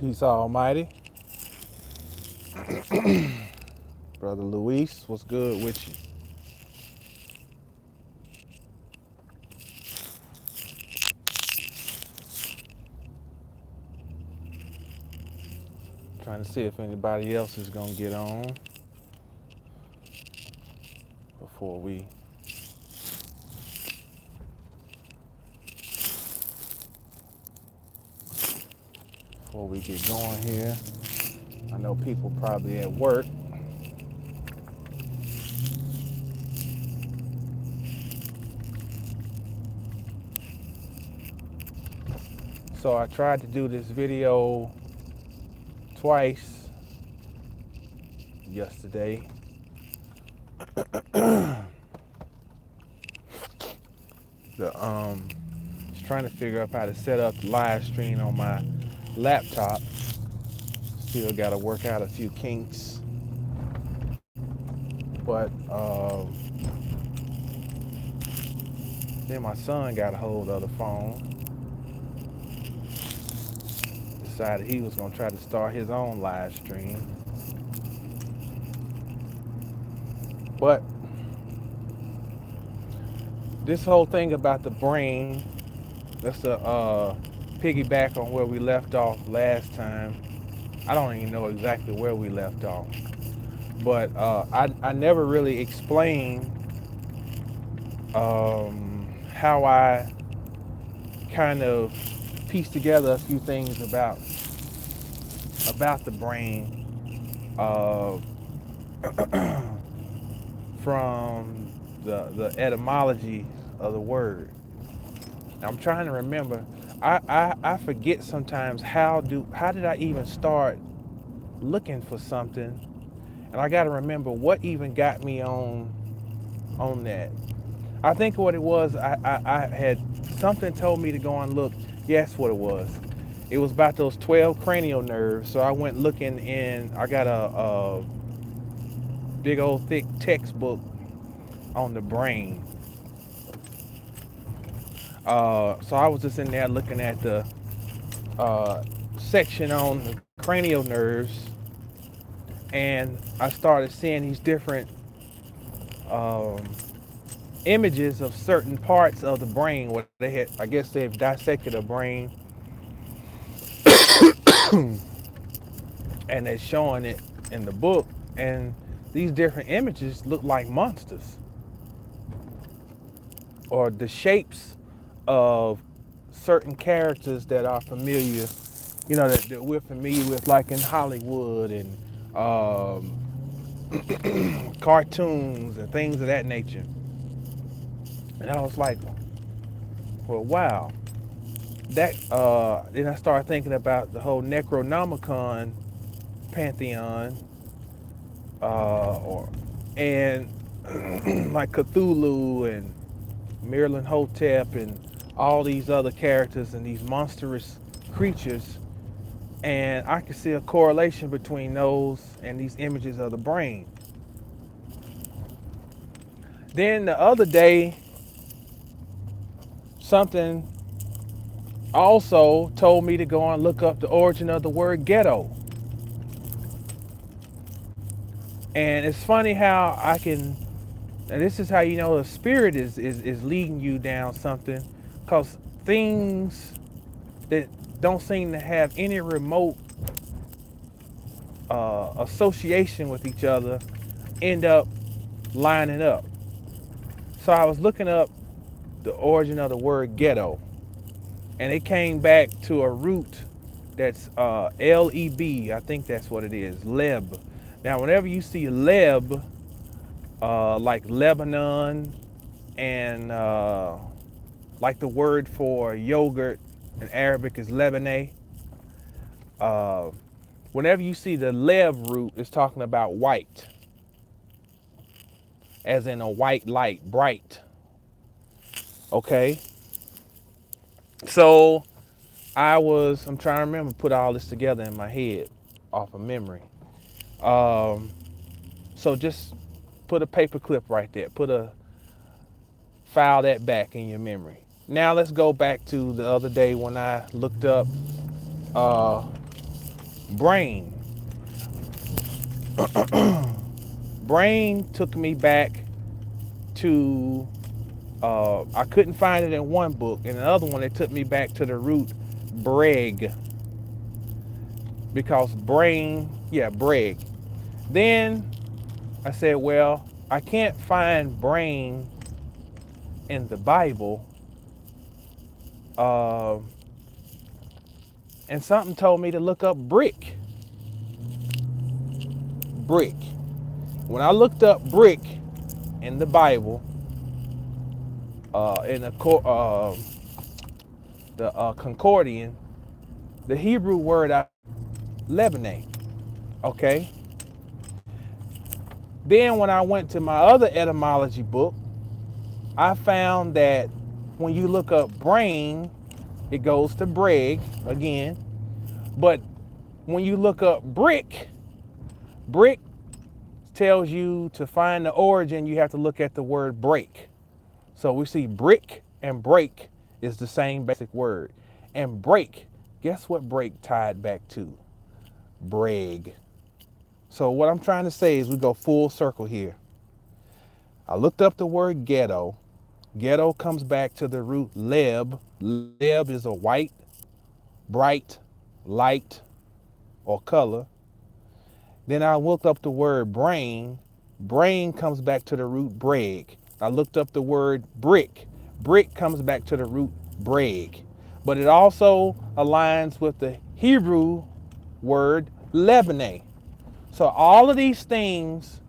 Peace Almighty. Brother Luis, what's good with you? Trying to see if anybody else is gonna get on before we get going here. I know people probably at work. So I tried to do this video twice yesterday. Just trying to figure out how to set up the live stream on my laptop. Still got to work out a few kinks, but then my son got a hold of the phone. Decided he was gonna try to start his own live stream, but this whole thing about the brain, that's a piggyback on where we left off last time. I don't even know exactly where we left off, but I never really explained how I kind of pieced together a few things about the brain from the etymology of the word. I'm trying to remember. I forget sometimes how did I even start looking for something, and I got to remember what even got me on that. I think what it was, I had something told me to go and look. Yes, what it was. It was about those 12 cranial nerves. So I went looking in. I got a big old thick textbook on the brain. So I was just in there looking at the section on the cranial nerves, and I started seeing these different images of certain parts of the brain. What they had, I guess they've dissected a brain, and they're showing it in the book. And these different images look like monsters, or the shapes of certain characters that are familiar, that we're familiar with, like in Hollywood and cartoons and things of that nature. And I was like, well, wow. Then I started thinking about the whole Necronomicon pantheon, and like Cthulhu and Merlin Hotep and all these other characters and these monstrous creatures, and I could see a correlation between those and these images of the brain. Then the other day, something also told me to go and look up the origin of the word ghetto. And it's funny how and this is how you know the spirit is leading you down something, because things that don't seem to have any remote association with each other end up lining up. So I was looking up the origin of the word ghetto, and it came back to a root that's Leb. I think that's what it is, Leb. Now, whenever you see Leb, like Lebanon, and like the word for yogurt in Arabic is Lebanese. Whenever you see the Lev root, it's talking about white, as in a white light, bright. Okay? So I'm trying to remember, put all this together in my head off of memory. So just put a paper clip right there. File that back in your memory. Now let's go back to the other day when I looked up Brain. Brain took me back to, I couldn't find it in one book. In another one, it took me back to the root breg, because brain, yeah, breg. Then I said, well, I can't find brain in the Bible. Uh, and something told me to look up brick. Brick. When I looked up brick in the Bible, in the Concordian, the Hebrew word Lebanon. Okay. Then when I went to my other etymology book, I found that when you look up brain, it goes to breg again. But when you look up brick, brick tells you to find the origin, you have to look at the word break. So we see brick and break is the same basic word. And break, guess what break tied back to? Breg. So what I'm trying to say is we go full circle here. I looked up the word ghetto. Ghetto comes back to the root leb. Leb is a white, bright, light, or color. Then I looked up the word brain. Brain comes back to the root breg. I looked up the word brick. Brick comes back to the root breg. But it also aligns with the Hebrew word Lebanon. So all of these things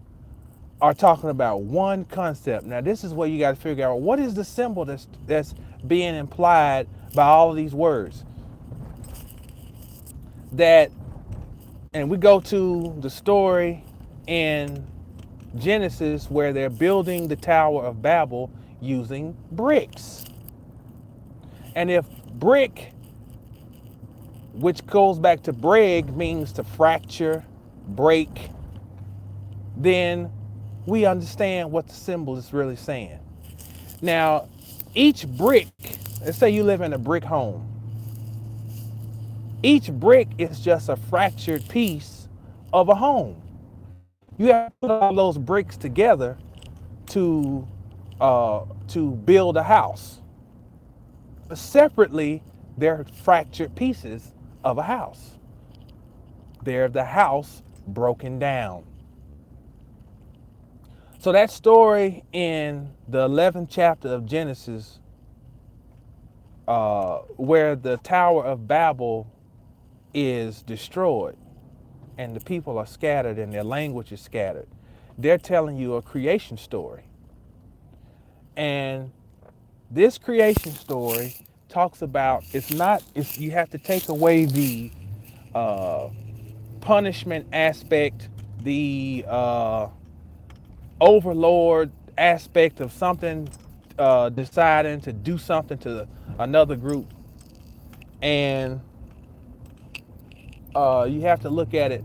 are talking about one concept. Now this is where you got to figure out, what is the symbol that's being implied by all of these words? That, and we go to the story in Genesis where they're building the Tower of Babel using bricks. And if brick, which goes back to breg, means to fracture, break, then we understand what the symbol is really saying. Now, each brick, let's say you live in a brick home. Each brick is just a fractured piece of a home. You have to put all those bricks together to build a house. But separately, they're fractured pieces of a house. They're the house broken down. So that story in the 11th chapter of Genesis, where the Tower of Babel is destroyed and the people are scattered and their language is scattered, they're telling you a creation story. And this creation story talks about, you have to take away the punishment aspect, the overlord aspect of something deciding to do something to another group, and you have to look at it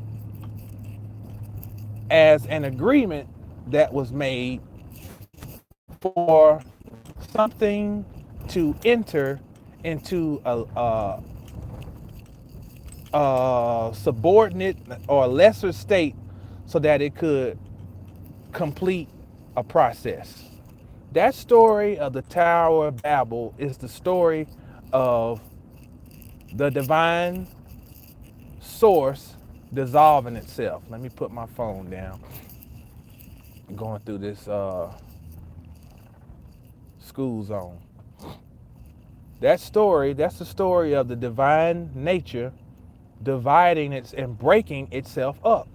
as an agreement that was made for something to enter into a subordinate or a lesser state so that it could complete a process. That story of the Tower of Babel is the story of the divine source dissolving itself. Let me put my phone down. I'm going through this school zone. That's the story of the divine nature dividing and breaking itself up.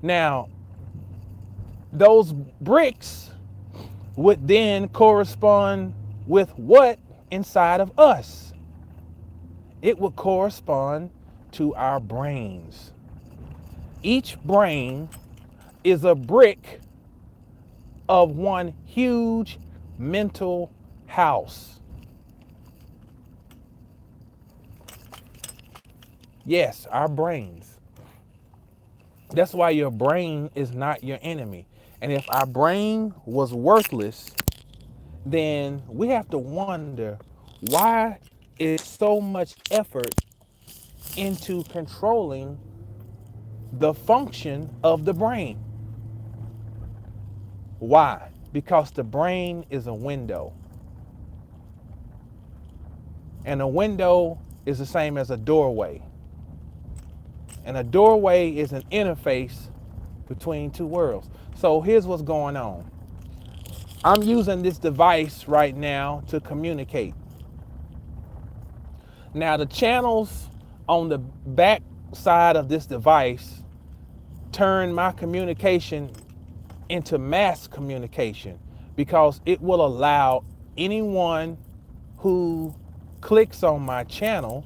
Now, those bricks would then correspond with what inside of us? It would correspond to our brains. Each brain is a brick of one huge mental house. Yes, our brains. That's why your brain is not your enemy. And if our brain was worthless, then we have to wonder, why is so much effort into controlling the function of the brain. Why? Because the brain is a window. And a window is the same as a doorway. And a doorway is an interface between two worlds. So here's what's going on. I'm using this device right now to communicate. Now the channels on the back side of this device turn my communication into mass communication, because it will allow anyone who clicks on my channel